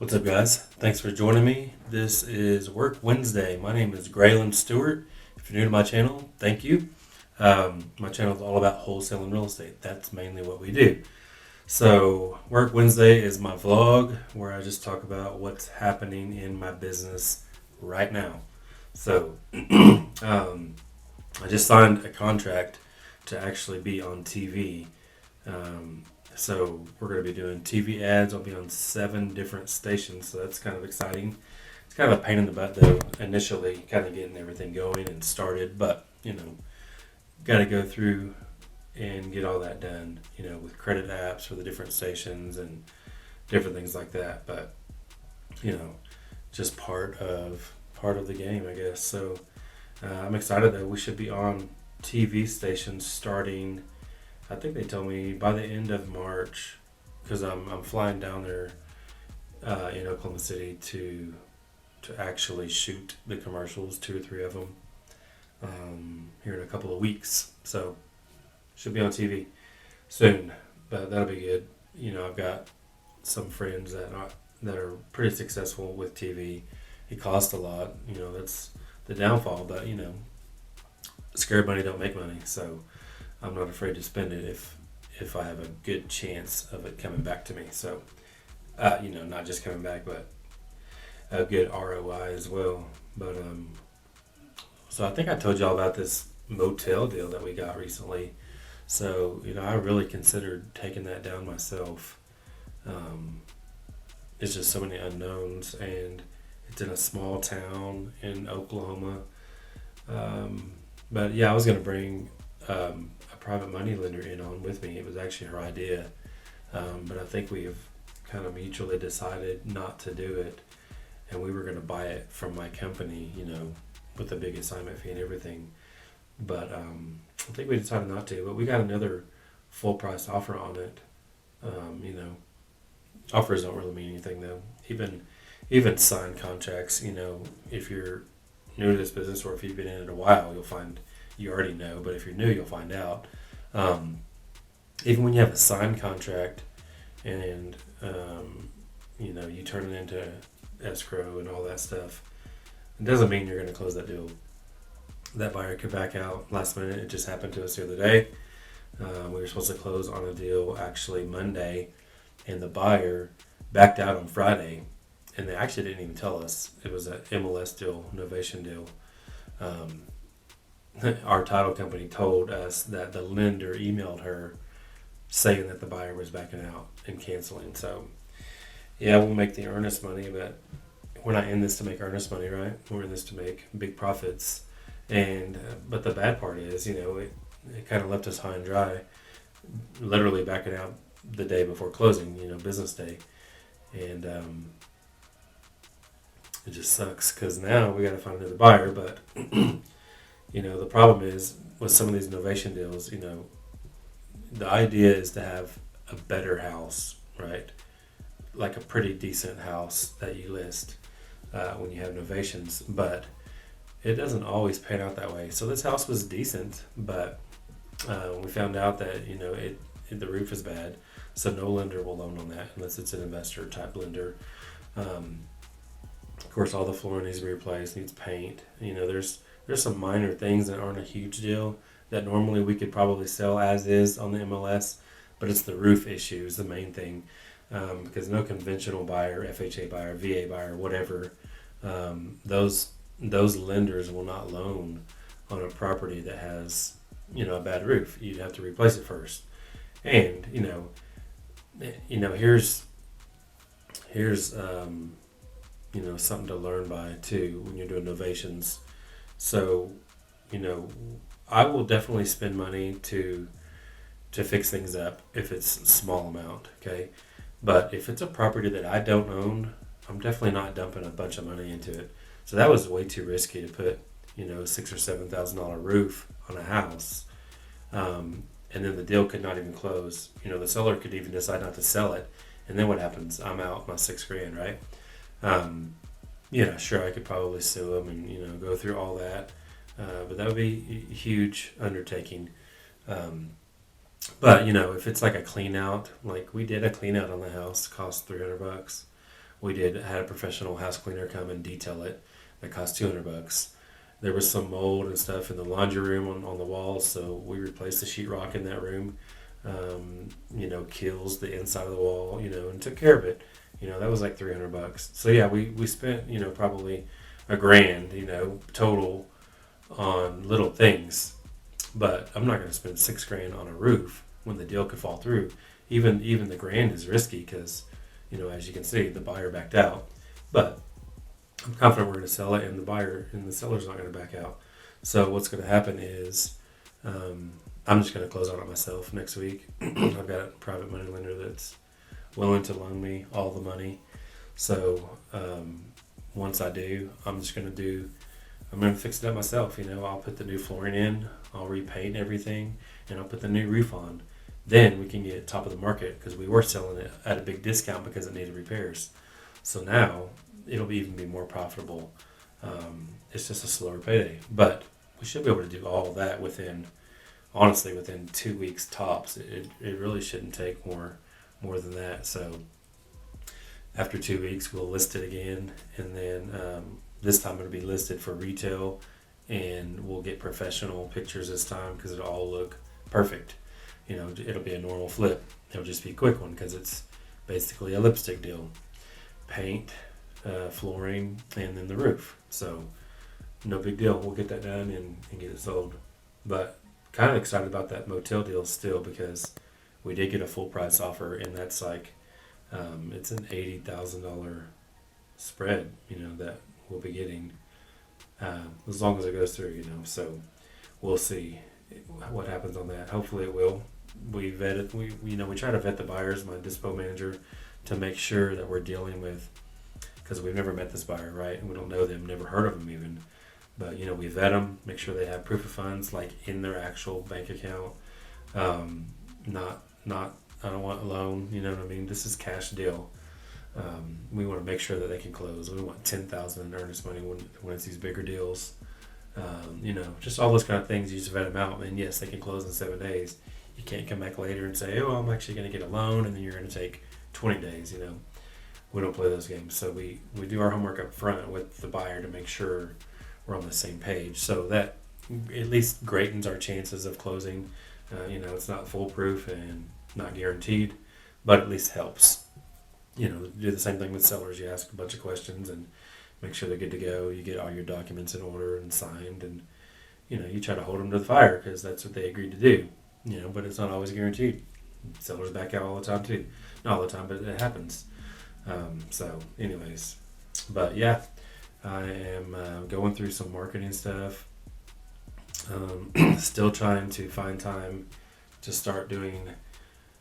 What's up, guys? Thanks for joining me. This is Work Wednesday. My name is Graylan Stewart. If you're new to my channel, thank you. My channel is all about wholesaling real estate. That's mainly what we do. So, Work Wednesday is my vlog where I just talk about what's happening in my business right now. So, I just signed a contract to actually be on TV. So we're going to be doing TV ads. I'll be on 7 different stations, so that's kind of exciting. It's kind of a pain in the butt, though, initially, kind of getting everything going and started. But, got to go through and get all that done, with credit apps for the different stations and different things like that. But, just part of the game, I guess. So I'm excited that we should be on TV stations starting. I think they told me by the end of March, because I'm flying down there in Oklahoma City to actually shoot the commercials, 2 or 3 of them, here in a couple of weeks. So should be on TV soon, but that'll be good. I've got some friends that are pretty successful with TV. It costs a lot. That's the downfall, but scared money don't make money. So I'm not afraid to spend it if I have a good chance of it coming back to me. So, not just coming back, but a good ROI as well. But so I think I told y'all about this motel deal that we got recently. So, I really considered taking that down myself. It's just so many unknowns, and it's in a small town in Oklahoma. But yeah, I was gonna bring a private money lender in on with me. It was actually her idea, but I think we have kind of mutually decided not to do it, and we were going to buy it from my company, with a big assignment fee and everything. But I think we decided not to. But we got another full price offer on it. Offers don't really mean anything though. Even signed contracts. If you're new to this business or if you've been in it a while, you'll find. You already know, but if you're new, you'll find out. Even when you have a signed contract and, you turn it into escrow and all that stuff, it doesn't mean you're going to close that deal. That buyer could back out last minute. It just happened to us the other day. We were supposed to close on a deal actually Monday, and the buyer backed out on Friday, and they actually didn't even tell us. It was an MLS deal, novation deal. Our title company told us that the lender emailed her saying that the buyer was backing out and canceling. So, yeah, we'll make the earnest money, but we're not in this to make earnest money, right? We're in this to make big profits. And but the bad part is, it kind of left us high and dry, literally backing out the day before closing, business day. And it just sucks because now we got to find another buyer, but the problem is with some of these novation deals, the idea is to have a better house, right? Like a pretty decent house that you list when you have novations, but it doesn't always pan out that way. So this house was decent, but we found out that, the roof is bad, so no lender will loan on that unless it's an investor type lender. Of course, all the flooring needs to be replaced, needs paint. There's some minor things that aren't a huge deal that normally we could probably sell as is on the MLS, but it's the roof issue is the main thing, because no conventional buyer, FHA buyer, VA buyer, whatever, those lenders will not loan on a property that has a bad roof. You'd have to replace it first, and here's something to learn by too when you're doing novations. So, I will definitely spend money to fix things up if it's a small amount, okay? But if it's a property that I don't own, I'm definitely not dumping a bunch of money into it. So that was way too risky to put, a $6,000 or $7,000 roof on a house, and then the deal could not even close. The seller could even decide not to sell it, and then what happens? I'm out my $6,000, right? Sure, I could probably sue them and, go through all that. But that would be a huge undertaking. But, if it's like a clean out, like we did a clean out on the house, cost $300. we had a professional house cleaner come and detail it. That cost $200. There was some mold and stuff in the laundry room on the walls, so we replaced the sheetrock in that room. Kills the inside of the wall, and took care of it. That was like $300. So yeah, we spent, probably $1,000, total on little things. But I'm not going to spend $6,000 on a roof when the deal could fall through. Even the $1,000 is risky because, as you can see, the buyer backed out. But I'm confident we're going to sell it, and the buyer and the seller's not going to back out. So what's going to happen is I'm just going to close on it myself next week. I've got a private money lender that's willing to loan me all the money. So once I do, I'm going to fix it up myself. I'll put the new flooring in, I'll repaint everything, and I'll put the new roof on. Then we can get top of the market because we were selling it at a big discount because it needed repairs. So now it'll even be more profitable. It's just a slower payday, but we should be able to do all of that within 2 weeks tops. It really shouldn't take more than that. So after 2 weeks, we'll list it again, and then this time it'll be listed for retail, and we'll get professional pictures this time because it'll all look perfect. It'll be a normal flip. It'll just be a quick one because it's basically a lipstick deal. Paint, flooring, and then the roof. So no big deal. We'll get that done and get it sold. But kind of excited about that motel deal still because we did get a full price offer, and that's like it's an $80,000 spread, that we'll be getting as long as it goes through, So we'll see what happens on that. Hopefully it will. We vet it. We try to vet the buyers, my dispo manager, to make sure that we're dealing with, because we've never met this buyer, right? And we don't know them, never heard of them even. But, we vet them, make sure they have proof of funds, like in their actual bank account. Not I don't want a loan, you know what I mean? This is cash deal. We want to make sure that they can close. We want $10,000 in earnest money when it's these bigger deals. Just all those kind of things. You just vet them out, and yes, they can close in 7 days. You can't come back later and say, I'm actually going to get a loan, and then you're going to take 20 days, We don't play those games. So we do our homework up front with the buyer to make sure we're on the same page. So that at least greatens our chances of closing. It's not foolproof and not guaranteed, but at least helps. Do the same thing with sellers. You ask a bunch of questions and make sure they're good to go. You get all your documents in order and signed, and you try to hold them to the fire because that's what they agreed to do. But it's not always guaranteed. Sellers back out all the time too. Not all the time, but it happens. So anyways, but yeah, I am going through some marketing stuff. Still trying to find time to start doing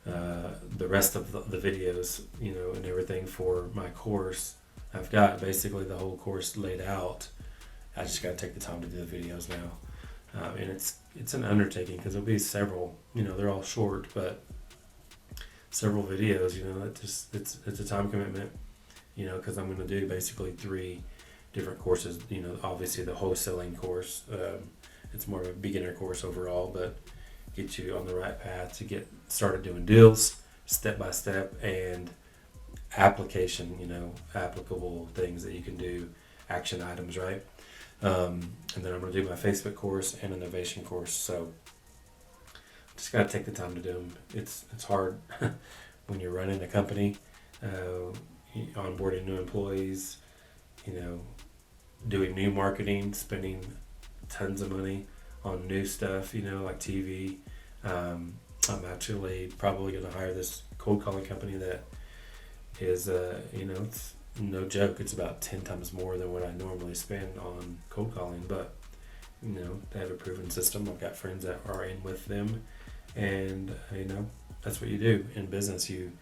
the rest of the videos, and everything for my course. I've got basically the whole course laid out. I just got to take the time to do the videos now. And it's an undertaking because there'll be several, they're all short, but several videos, it's a time commitment, because I'm going to do basically 3 different courses. Obviously the wholesaling course, it's more of a beginner course overall, but get you on the right path to get started doing deals step by step, and application, applicable things that you can do, action items, right? And then I'm going to do my Facebook course and innovation course. So just got to take the time to do them. It's hard when you're running a company, onboarding new employees, doing new marketing, spending tons of money on new stuff, like TV. I'm actually probably going to hire this cold calling company that is, it's no joke. It's about 10 times more than what I normally spend on cold calling, but they have a proven system. I've got friends that are in with them, and that's what you do in business. You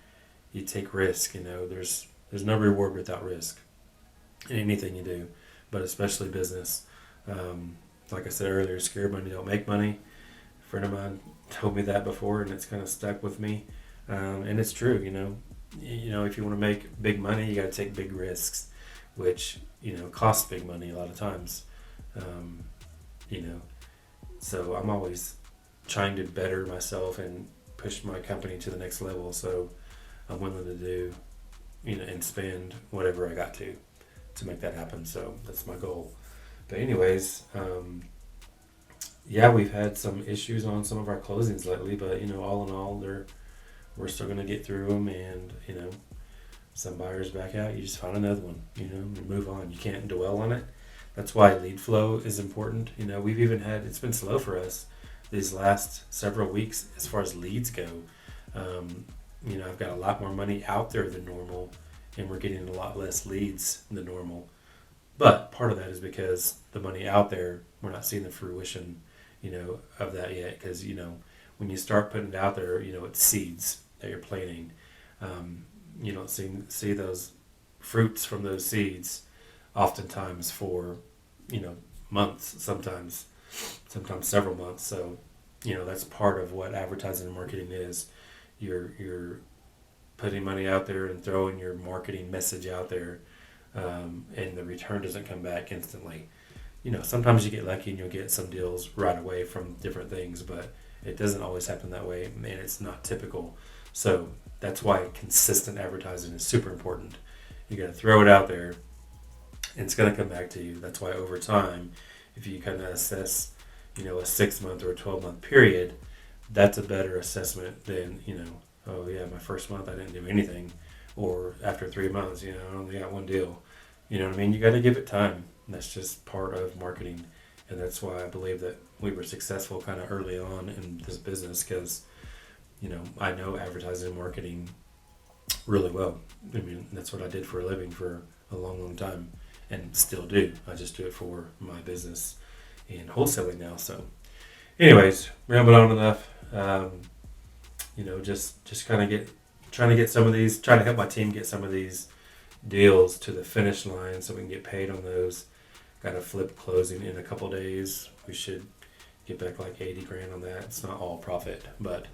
take risk. There's no reward without risk in anything you do, but especially business. Like I said earlier, scared money don't make money. A friend of mine told me that before, and it's kind of stuck with me. And it's true. If you want to make big money, you got to take big risks, which costs big money a lot of times. So I'm always trying to better myself and push my company to the next level. So I'm willing to do and spend whatever I got to make that happen. So that's my goal. But anyways, yeah, we've had some issues on some of our closings lately, but all in all, we're still gonna get through them, and some buyers back out. You just find another one, and move on. You can't dwell on it. That's why lead flow is important. We've even it's been slow for us these last several weeks as far as leads go. I've got a lot more money out there than normal, and we're getting a lot less leads than normal. But part of that is because the money out there, we're not seeing the fruition, of that yet. Because, when you start putting it out there, it's seeds that you're planting. You don't see those fruits from those seeds oftentimes for, months, sometimes several months. So, that's part of what advertising and marketing is. You're putting money out there and throwing your marketing message out there, and the return doesn't come back instantly. Sometimes you get lucky and you'll get some deals right away from different things, but it doesn't always happen that way, and it's not typical. So that's why consistent advertising is super important. You got to throw it out there, and it's going to come back to you. That's why over time, if you kind of assess, a 6-month or a 12-month period, that's a better assessment than, oh yeah, my first month I didn't do anything, or after 3 months, I only got one deal. You know what I mean? You got to give it time. That's just part of marketing, and that's why I believe that we were successful kind of early on in this business, because I know advertising and marketing really well. I mean, that's what I did for a living for a long time, and still do. I just do it for my business in wholesaling now. So anyways, rambled on enough. Just kind of trying to help my team get some of these deals to the finish line so we can get paid on those. Got a flip closing in a couple days. We should get back like 80 grand on that. It's not all profit, but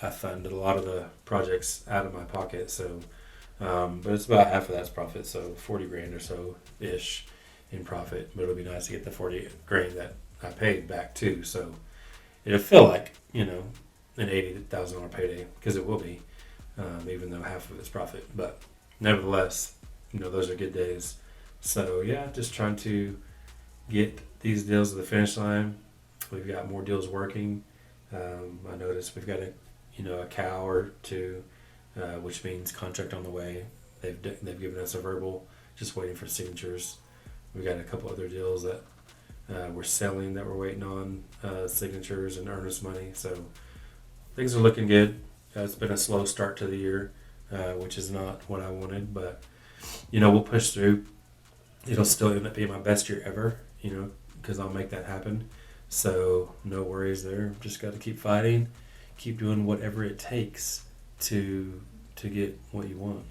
I funded a lot of the projects out of my pocket, so but it's about half of that's profit, so 40 grand or so ish in profit. But it'll be nice to get the 40 grand that I paid back too, so it'll feel like an $80,000 payday, because it will be, even though half of it's profit. But nevertheless, those are good days. So yeah, just trying to get these deals to the finish line. We've got more deals working. I noticed we've got a cow or two, which means contract on the way. They've given us a verbal, just waiting for signatures. We've got a couple other deals that we're selling that we're waiting on signatures and earnest money. So things are looking good. It's been a slow start to the year, which is not what I wanted, but we'll push through. It'll still end up being my best year ever, because I'll make that happen. So no worries there. Just got to keep fighting, keep doing whatever it takes to get what you want.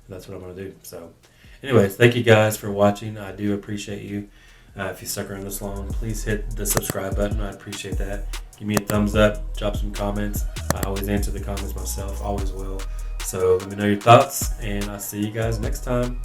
That's what I'm gonna do. So, anyways, thank you guys for watching. I do appreciate you. If you stuck around this long, please hit the subscribe button. I'd appreciate that. Give me a thumbs up. Drop some comments. I always answer the comments myself. Always will. So let me know your thoughts, and I'll see you guys next time.